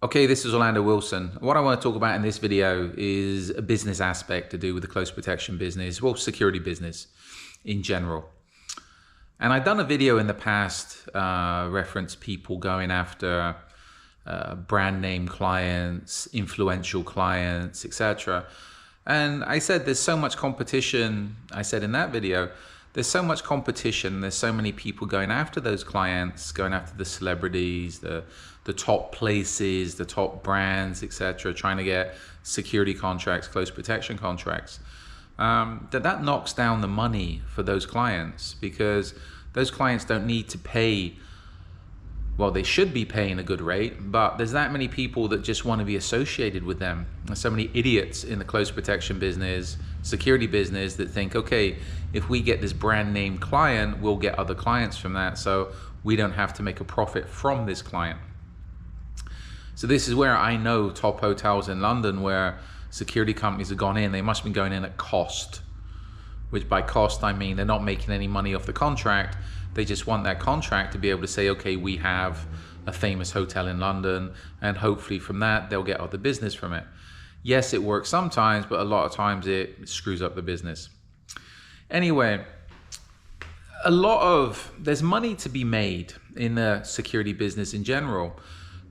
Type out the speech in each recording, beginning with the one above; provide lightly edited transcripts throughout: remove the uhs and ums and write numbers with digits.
Okay, this is Orlando Wilson. What I want to talk about in this video is a business aspect to do with the close protection business, well, security business in general. And I've done a video in the past, reference people going after brand name clients, influential clients, etc. And I said there's so much competition. I said in that video, there's so much competition. There's so many people going after those clients, going after the celebrities, the top places, the top brands, etc., trying to get security contracts, close protection contracts. That knocks down the money for those clients, because those clients don't need to pay. Well, they should be paying a good rate, but there's that many people that just want to be associated with them. There's so many idiots in the close protection business, security business, that think, okay, if we get this brand name client, we'll get other clients from that, so we don't have to make a profit from this client. So this is where I know top hotels in London where security companies have gone in, they must have been going in at cost, which by cost I mean they're not making any money off the contract. They just want that contract to be able to say, okay, we have a famous hotel in London, and hopefully from that they'll get other business from it. Yes, it works sometimes, but a lot of times it screws up the business. Anyway, there's money to be made in the security business in general,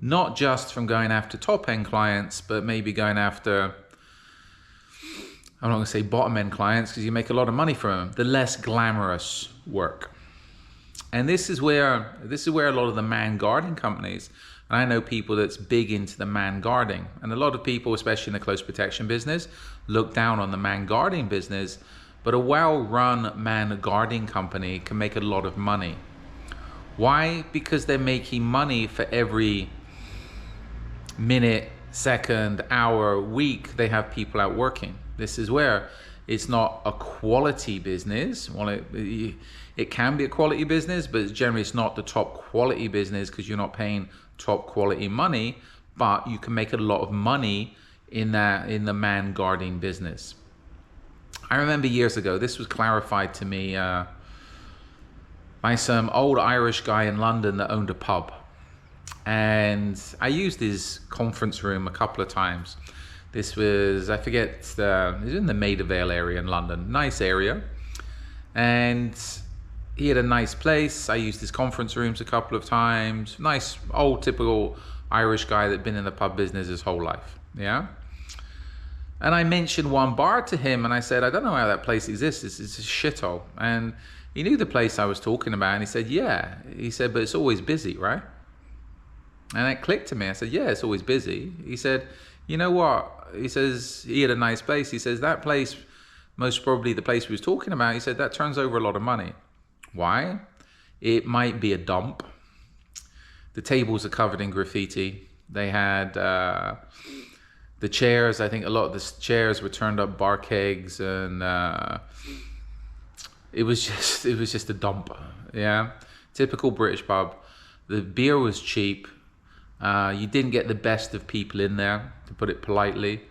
not just from going after top-end clients, but maybe going after, I'm not going to say bottom-end clients, because you make a lot of money from them, the less glamorous work. And this is where a lot of the man guarding companies, and I know people that's big into the man guarding, and a lot of people, especially in the close protection business, look down on the man guarding business, but a well-run man guarding company can make a lot of money. Why? Because they're making money for every minute, second, hour, week they have people out working. This is where it's not a quality business. Well, it can be a quality business, but generally it's not the top quality business, because you're not paying top quality money, but you can make a lot of money in the man guarding business. I remember years ago, this was clarified to me by some old Irish guy in London that owned a pub. And I used his conference room a couple of times. This was, I forget, it was in the Maida Vale area in London, nice area. And he had a nice place. I used his conference rooms a couple of times. Nice, old, typical Irish guy that'd been in the pub business his whole life, yeah? And I mentioned one bar to him, and I said, I don't know how that place exists. It's a shithole. And he knew the place I was talking about, and he said, yeah. He said, but it's always busy, right? And it clicked to me. I said, yeah, it's always busy. He said, you know what? He says, he had a nice place. He says, that place, most probably the place we was talking about, he said, that turns over a lot of money. Why? It might be a dump. The tables are covered in graffiti. They had the chairs, I think a lot of the chairs were turned up bar kegs, and it was just a dump. Yeah, typical British pub. The beer was cheap. You didn't get the best of people in there, to put it politely.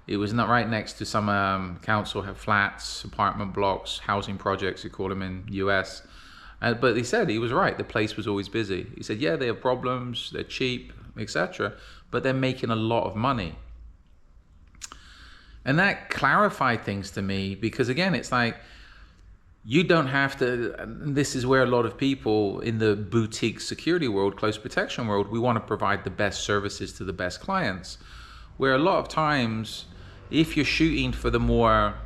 It was not right next to some council flats, apartment blocks, housing projects, you call them in US. But he said, he was right, the place was always busy. He said, yeah, they have problems, they're cheap, etc., but they're making a lot of money. And that clarified things to me, because again, it's like, you don't have to, and this is where a lot of people in the boutique security world, close protection world, we want to provide the best services to the best clients. Where a lot of times, if you're shooting for the more,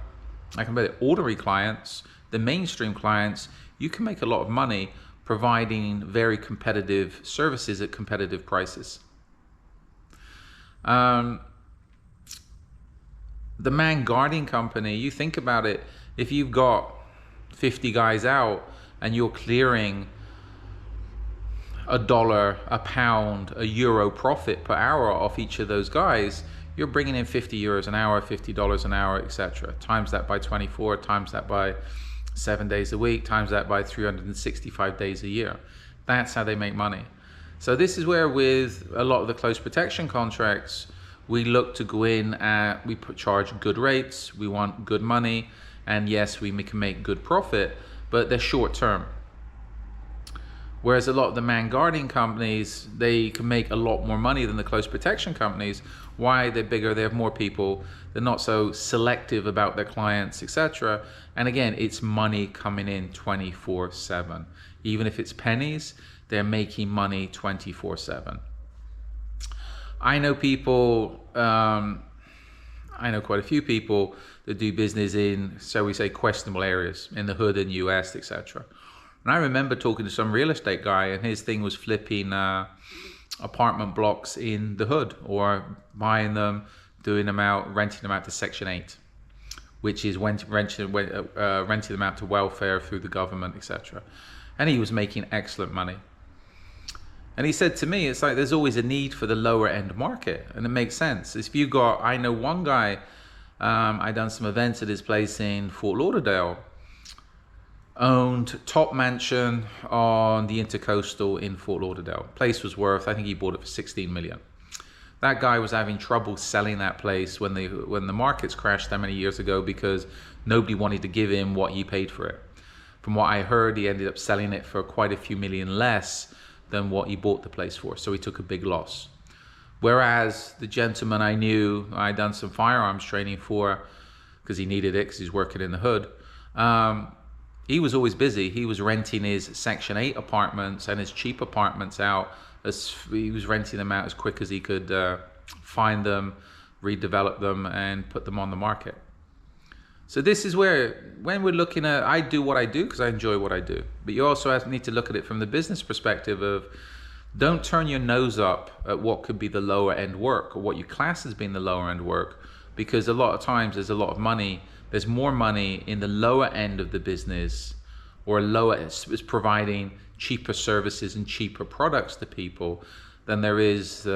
I can bet it, ordinary clients, the mainstream clients, you can make a lot of money providing very competitive services at competitive prices. The man guarding company, you think about it, if you've got 50 guys out and you're clearing $1, a pound, a euro profit per hour off each of those guys, you're bringing in 50 euros an hour, $50 an hour, etc. Times that by 24, times that by 7 days a week, times that by 365 days a year. That's how they make money. So this is where with a lot of the close protection contracts, we look to go in at, we charge good rates, we want good money, and yes, we can make good profit, but they're short term. Whereas a lot of the man guarding companies, they can make a lot more money than the close protection companies. Why? They're bigger, they have more people, they're not so selective about their clients, etc. And again, it's money coming in 24/7. Even if it's pennies, they're making money 24/7. I know people, I know quite a few people that do business in, shall we say, questionable areas in the hood in the US, etc. And I remember talking to some real estate guy, and his thing was flipping apartment blocks in the hood, or buying them, doing them out, renting them out to Section 8, which is renting them out to welfare through the government, etc. And he was making excellent money. And he said to me, it's like there's always a need for the lower end market, and it makes sense. If you got, I know one guy, I done some events at his place in Fort Lauderdale, owned top mansion on the Intercoastal in Fort Lauderdale. Place was worth, I think he bought it for 16 million. That guy was having trouble selling that place when the markets crashed that many years ago, because nobody wanted to give him what he paid for it. From what I heard, he ended up selling it for quite a few million less than what he bought the place for, so he took a big loss. Whereas the gentleman I knew, I'd done some firearms training for, because he needed it because he's working in the hood, he was always busy. He was renting his Section 8 apartments and his cheap apartments out. He was renting them out as quick as he could find them, redevelop them, and put them on the market. So this is where, when we're looking at, I do what I do because I enjoy what I do. But you also need to look at it from the business perspective of, don't turn your nose up at what could be the lower end work, or what you class as being the lower end work, because a lot of times there's a lot of money. There's more money in the lower end of the business, or is providing cheaper services and cheaper products to people, than there is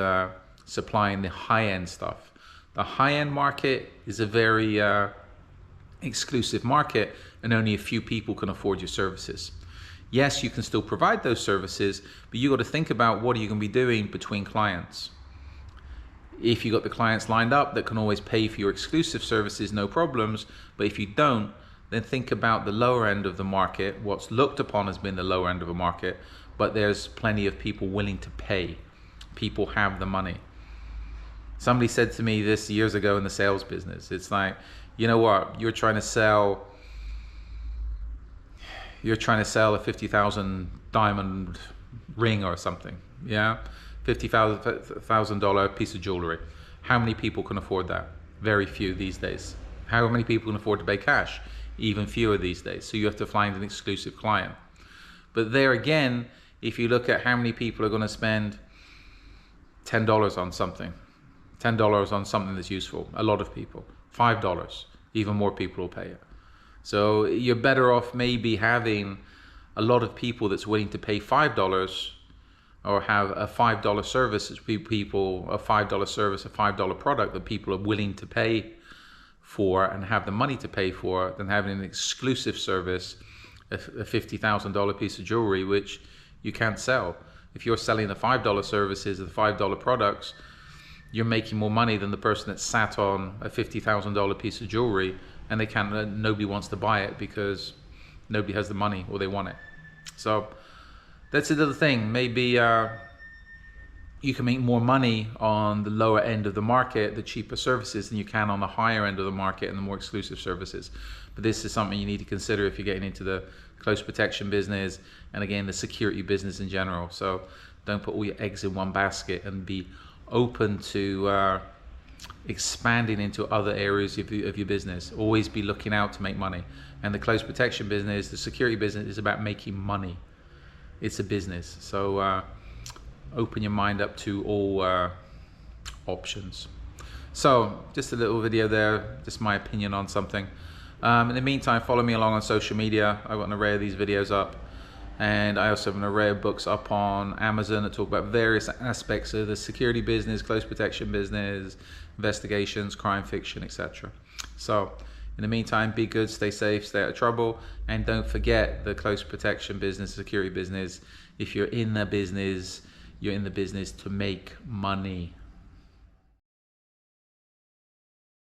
supplying the high-end stuff. The high-end market is a very exclusive market, and only a few people can afford your services. Yes, you can still provide those services, but you got to think about, what are you going to be doing between clients? If you got the clients lined up that can always pay for your exclusive services, no problems. But if you don't, then think about the lower end of the market, what's looked upon as being the lower end of a market, but there's plenty of people willing to pay. People have the money. Somebody said to me this years ago in the sales business, it's like, you know what, you're trying to sell a 50,000 diamond ring or something, yeah? $50,000 piece of jewelry. How many people can afford that? Very few these days. How many people can afford to pay cash? Even fewer these days. So you have to find an exclusive client. But there again, if you look at how many people are going to spend $10 on something, $10 on something that's useful, a lot of people. $5, even more people will pay it. So you're better off maybe having a lot of people that's willing to pay $5, or have a $5 service, people, a $5 service, a $5 product that people are willing to pay for and have the money to pay for, than having an exclusive service, a $50,000 piece of jewelry, which you can't sell. If you're selling the $5 services, the $5 products, you're making more money than the person that sat on a $50,000 piece of jewelry, and nobody wants to buy it because nobody has the money, or they want it. So that's another thing. Maybe you can make more money on the lower end of the market, the cheaper services, than you can on the higher end of the market and the more exclusive services. But this is something you need to consider if you're getting into the close protection business, and again, the security business in general. So don't put all your eggs in one basket, and be open to expanding into other areas of your business. Always be looking out to make money. And the close protection business, the security business, is about making money. It's a business. So open your mind up to all options. So just a little video there, just my opinion on something. In the meantime, follow me along on social media. I've got an array of these videos up, and I also have an array of books up on Amazon that talk about various aspects of the security business, close protection business, investigations, crime fiction, etc. So in the meantime, be good, stay safe, stay out of trouble, and don't forget the close protection business, security business. If you're in the business, you're in the business to make money.